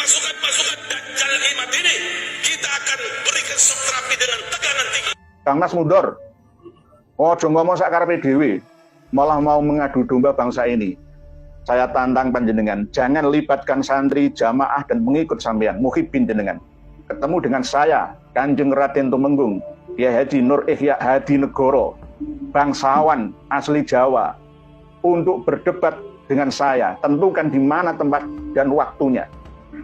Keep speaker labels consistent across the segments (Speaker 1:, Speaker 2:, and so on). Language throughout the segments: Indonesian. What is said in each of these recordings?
Speaker 1: pasukan Dajjal Imat ini kita akan berikan shock terapi dengan tegangan tinggi.
Speaker 2: Kang Mas mundur. Ojo ngomong sakarepe dhewe, malah mau mengadu domba bangsa ini. Saya tantang panjenengan, jangan libatkan santri, jamaah dan pengikut sampean, muhibbin jenengan. Ketemu dengan saya, Kanjeng Raden Tumenggung, Kyai Haji Nur Ihya Hadinegoro, bangsawan asli Jawa, untuk berdebat dengan saya. Tentukan di mana tempat dan waktunya.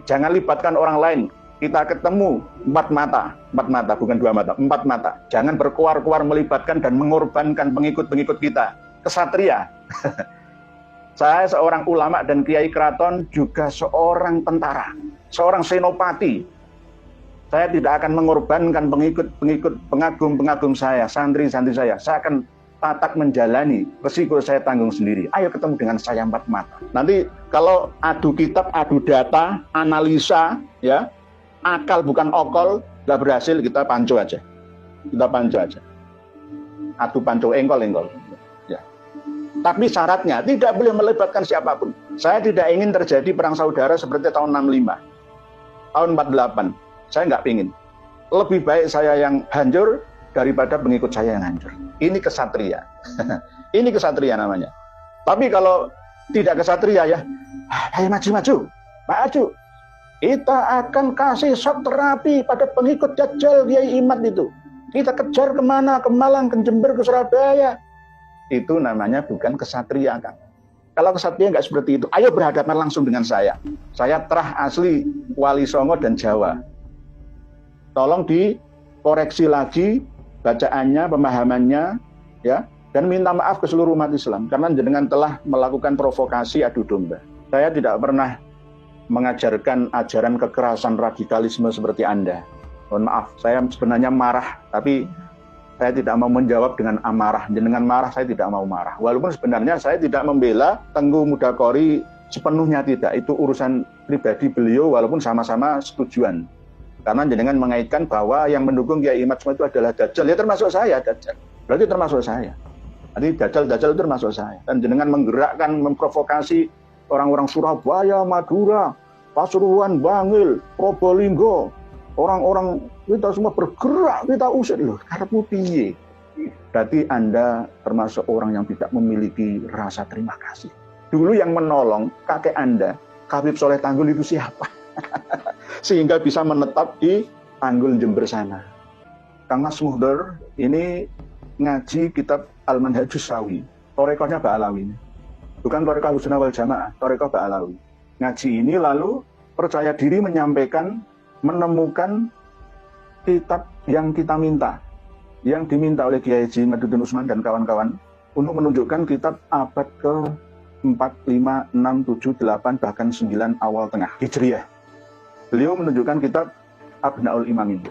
Speaker 2: Jangan libatkan orang lain. Kita ketemu empat mata, bukan dua mata, empat mata. Jangan berkuar-kuar melibatkan dan mengorbankan pengikut-pengikut kita. Kesatria. Saya seorang ulama dan kiai keraton, juga seorang tentara, seorang senopati. Saya tidak akan mengorbankan pengikut-pengikut, pengagum-pengagum saya, santri-santri saya. Saya akan tatak menjalani, resiko saya tanggung sendiri. Ayo ketemu dengan saya empat mata. Nanti kalau adu kitab, adu data, analisa, ya, akal bukan okol, nggak berhasil, kita panco aja. Kita panco aja. Adu panco, engkol. Ya. Tapi syaratnya tidak boleh melibatkan siapapun. Saya tidak ingin terjadi perang saudara seperti tahun 65, tahun 48. Saya nggak ingin. Lebih baik saya yang hancur daripada pengikut saya yang hancur. Ini kesatria. Ini kesatria namanya. Tapi kalau tidak kesatria ya, ayo maju. Kita akan kasih shock terapi pada pengikut Dajjal Kyai Imat itu. Kita kejar kemana? Ke Malang, ke Jember, ke Surabaya. Itu namanya bukan kesatria, Kang. Kalau kesatria nggak seperti itu, ayo berhadapan langsung dengan saya. Saya terah asli Wali Songo dan Jawa. Tolong dikoreksi lagi bacaannya, pemahamannya, ya, dan minta maaf ke seluruh umat Islam karena jenengan telah melakukan provokasi adu domba. Saya tidak pernah mengajarkan ajaran kekerasan radikalisme seperti Anda. Mohon maaf, saya sebenarnya marah, tapi saya tidak mau menjawab dengan amarah. Jenengan marah, saya tidak mau marah. Walaupun sebenarnya saya tidak membela Tengku Mudakori sepenuhnya, tidak. Itu urusan pribadi beliau, walaupun sama-sama setujuan. Karena jenengan mengaitkan bahwa yang mendukung Kyai Imat semua itu adalah Dajjal. Ya termasuk saya, Dajjal. Berarti termasuk saya. Jadi Dajjal itu termasuk saya. Dan jenengan menggerakkan, memprovokasi orang-orang Surabaya, Madura, Pasuruan, Bangil, Probolinggo. Orang-orang kita semua bergerak, kita usir loh. Karepmu piye? Berarti Anda termasuk orang yang tidak memiliki rasa terima kasih. Dulu yang menolong kakek Anda, Habib Soleh Tanggul itu siapa? Sehingga bisa menetap di Tanggul Jember sana. Kang Mas Muhdar ini ngaji kitab Al-Manhajus Sawi, torekohnya Ba'alawi. Bukan torekoh Ahlussunnah wal Jamaah, torekoh Ba'alawi. Ngaji ini lalu percaya diri menyampaikan, menemukan kitab yang kita minta, yang diminta oleh Kyai Haji Maduddin Usman dan kawan-kawan untuk menunjukkan kitab abad ke-4, 5, 6, 7, 8, bahkan 9 awal tengah Hijriyah. Beliau menunjukkan kitab Abnaul Imam ini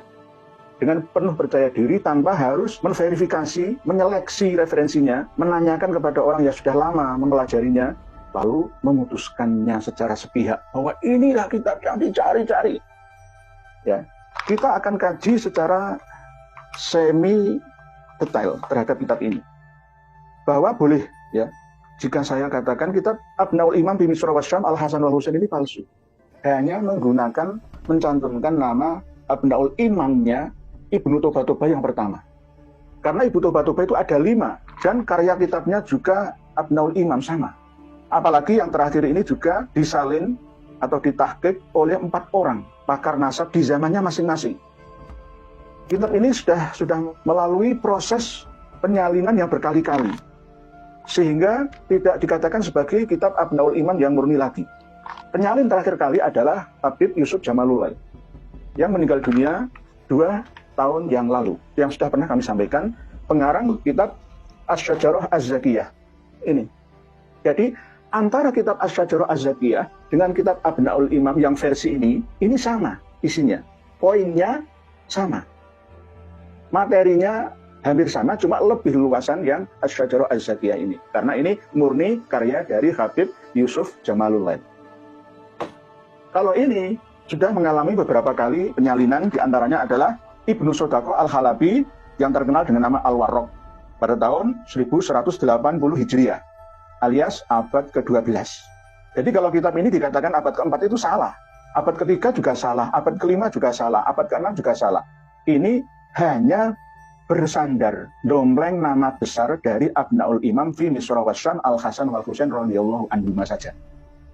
Speaker 2: dengan penuh percaya diri tanpa harus menverifikasi, menyeleksi referensinya, menanyakan kepada orang yang sudah lama mempelajarinya, lalu memutuskannya secara sepihak bahwa inilah kitab yang dicari-cari. Ya, kita akan kaji secara semi detail terhadap kitab ini. Bahwa boleh, ya, jika saya katakan kitab Abnaul Imam bi Misra Wasyam Al-Hasan wal Husain ini palsu. Hanya menggunakan, mencantumkan nama Abnaul Imamnya Ibnu Toba yang pertama. Karena Ibnu Toba itu ada 5, dan karya kitabnya juga Abnaul Imam sama. Apalagi yang terakhir ini juga disalin atau ditahqiq oleh 4 orang pakar nasab di zamannya masing-masing. Kitab ini sudah melalui proses penyalinan yang berkali-kali, sehingga tidak dikatakan sebagai kitab Abnaul Imam yang murni lagi. Penyalin terakhir kali adalah Habib Yusuf Jamalullah yang meninggal dunia 2 tahun yang lalu, yang sudah pernah kami sampaikan, pengarang kitab Asy-Syajarah Az-Zakiyah ini. Jadi antara kitab Asy-Syajarah Az-Zakiyah dengan kitab Abnaul Imam yang versi ini sama isinya, poinnya sama, materinya hampir sama, cuma lebih luasan yang Asy-Syajarah Az-Zakiyah ini, karena ini murni karya dari Habib Yusuf Jamalullah. Kalau ini sudah mengalami beberapa kali penyalinan, diantaranya adalah Ibnu Sodaqah Al-Halabi yang terkenal dengan nama Al-Warraq pada tahun 1180 Hijriah alias abad ke-12. Jadi kalau kitab ini dikatakan abad ke-4 itu salah. abad ketiga juga salah, abad kelima juga salah, abad keenam juga salah. Ini hanya bersandar dompleng nama besar dari Abnaul Imam fi Misra Wasyam Al-Hasan wal Husain radhiyallahu anhuma saja.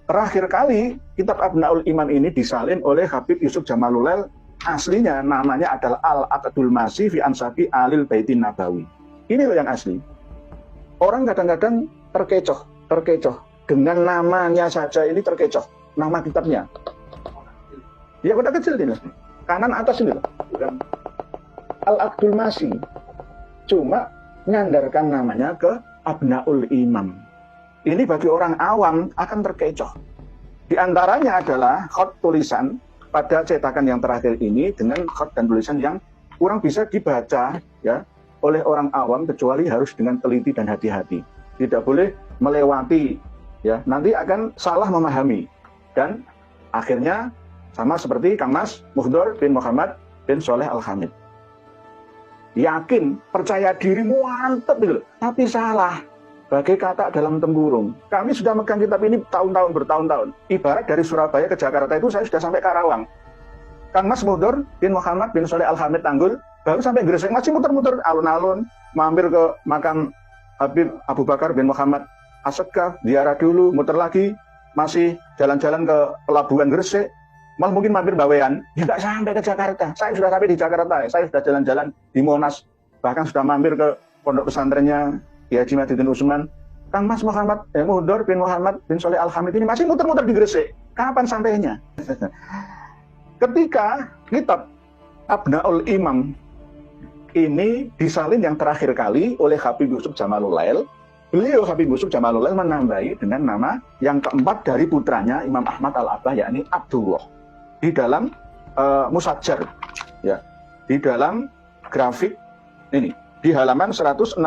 Speaker 2: Terakhir kali kitab Abnaul Imam ini disalin oleh Habib Yusuf Jamalulail, aslinya namanya adalah Al-Aqdul Masih fi Ansabi Alil Baitin Nabawi. Ini loh yang asli. Orang kadang-kadang terkecoh dengan namanya saja, ini terkecoh nama kitabnya. Ya kotak kecil ini, kanan atas ini loh. Al-Aqdul Masih, cuma nyandarkan namanya ke Abnaul Imam. Ini bagi orang awam akan terkecoh. Di antaranya adalah khot tulisan pada cetakan yang terakhir ini dengan khot dan tulisan yang kurang bisa dibaca ya oleh orang awam, kecuali harus dengan teliti dan hati-hati. Tidak boleh melewati, ya nanti akan salah memahami. Dan akhirnya sama seperti Kang Mas Muhdor bin Muhammad bin Soleh Al-Hamid. Yakin, percaya diri, mantep gitu, tapi salah. Bagai kata dalam tempurung. Kami sudah megang kitab ini bertahun-tahun. Ibarat dari Surabaya ke Jakarta itu saya sudah sampai Karawang. Kang Mas Muhdor bin Muhammad bin Soleh Al-Hamid Tanggul baru sampai Gresik, masih muter-muter alun-alun, mampir ke makam Habib Abu Bakar bin Muhammad As-Segaf, ziarah dulu, muter lagi, masih jalan-jalan ke pelabuhan Gresik, malah mungkin mampir Bawean, ya nggak sampai ke Jakarta. Saya sudah sampai di Jakarta, saya sudah jalan-jalan di Monas, bahkan sudah mampir ke pondok pesantrennya Ki Haji Madidin Usman. Kang Mas Muhdor bin Muhammad bin Soleh Al-Hamid ini masih muter-muter di Gresik. Kapan sampainya? Ketika kitab Abnaul Imam ini disalin yang terakhir kali oleh Habib Yusuf Jamalulail, beliau Habib Yusuf Jamalulail menambahi dengan nama yang keempat dari putranya Imam Ahmad Al-Abbah, yakni Abdullah. Di dalam Musajjar, ya, di dalam grafik ini, di halaman 169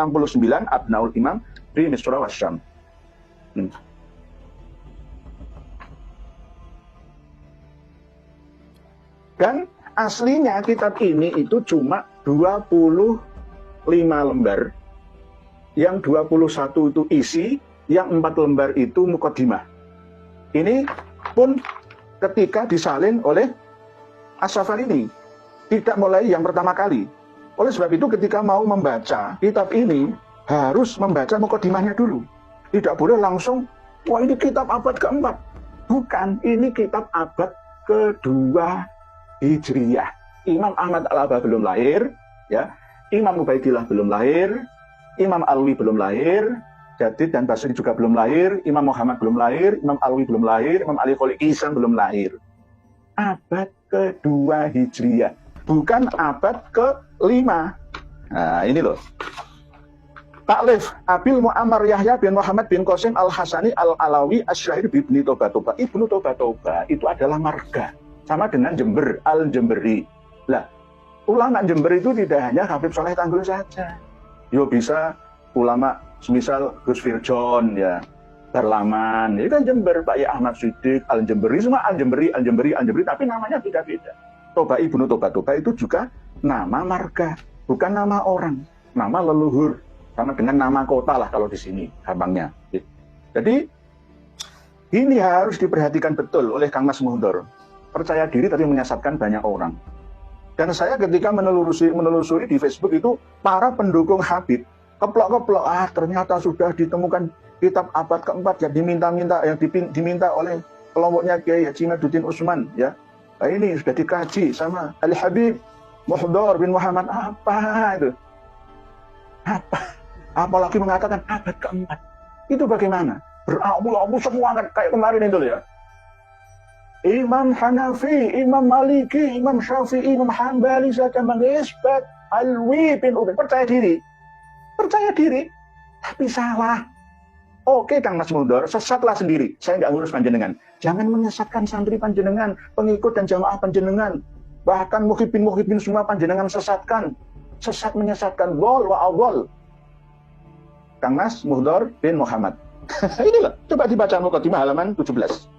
Speaker 2: Abnaul Imam di Misra Wasyam. Dan aslinya kitab ini itu cuma 25 lembar, yang 21 itu isi, yang 4 lembar itu muqaddimah. Ini pun ketika disalin oleh As-Safarini, tidak mulai yang pertama kali. Oleh sebab itu ketika mau membaca kitab ini, harus membaca muqaddimahnya dulu. Tidak boleh langsung, wah ini kitab abad keempat. Bukan, ini kitab abad kedua Hijriyah. Imam Ahmad Al-Abbah belum lahir, ya. Imam Ubaidillah belum lahir, Imam Alwi belum lahir, Jadid dan Basri juga belum lahir, Imam Muhammad belum lahir, Imam Alwi belum lahir, Imam Ali Kholil Ihsan belum lahir. Abad kedua Hijriyah, bukan abad ke-5. Nah, ini loh. Taklif Abil Mu'ammar Yahya bin Muhammad bin Qasim Al-Hasani Al-Alawi Asy'ari Ibnu Tobatoba. Ibnu Tobatoba itu adalah marga, sama dengan Jember, Al-Jemberi. Lah, ulama Jember itu tidak hanya Habib Soleh Tanggul saja. Yo bisa ulama semisal Gus Firjon, ya, Darlaman, ini kan Jember, Pak Ya Ahmad Siddiq, Al-Jemberi, semua Al-Jemberi, tapi namanya beda-beda. Toba Ibnu Tobatoba itu juga nama marga, bukan nama orang, nama leluhur, sama dengan nama kota lah kalau di sini gampangnya. Jadi ini harus diperhatikan betul oleh Kang Mas Muhdor. Percaya diri tapi menyesatkan banyak orang. Dan saya ketika menelusuri di Facebook itu, para pendukung Habib keplok-keplok, ternyata sudah ditemukan kitab abad keempat yang diminta oleh kelompoknya Kiai Haji Madidin Usman, ya. Nah, ini sudah dikaji sama Al-Habib Muhdor bin Muhammad. Apa itu? Apa? Apalagi mengatakan abad keempat. Itu bagaimana? Berabu-abu semua kan kayak kemarin itu ya. Imam Hanafi, Imam Maliki, Imam Syafi'i, Imam Hambali saja mengisbat Alwi bin Ubaid. Percaya diri, tapi salah. Oke Kang Mas Muhdor, sesatlah sendiri. Saya nggak ngurus panjenengan. Jangan menyesatkan santri panjenengan, pengikut dan jamaah panjenengan. Bahkan muhibin semua panjenengan sesatkan. Sesat menyesatkan, dhol wa adhol. Kang Mas Muhdor bin Muhammad. Inilah, coba dibaca muqaddimah halaman 17.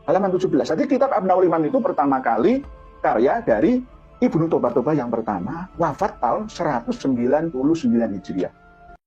Speaker 2: Halaman 17. Jadi kitab Abnaul Imam itu pertama kali karya dari Ibnu Tobatoba yang pertama, wafat tahun 199 Hijriah.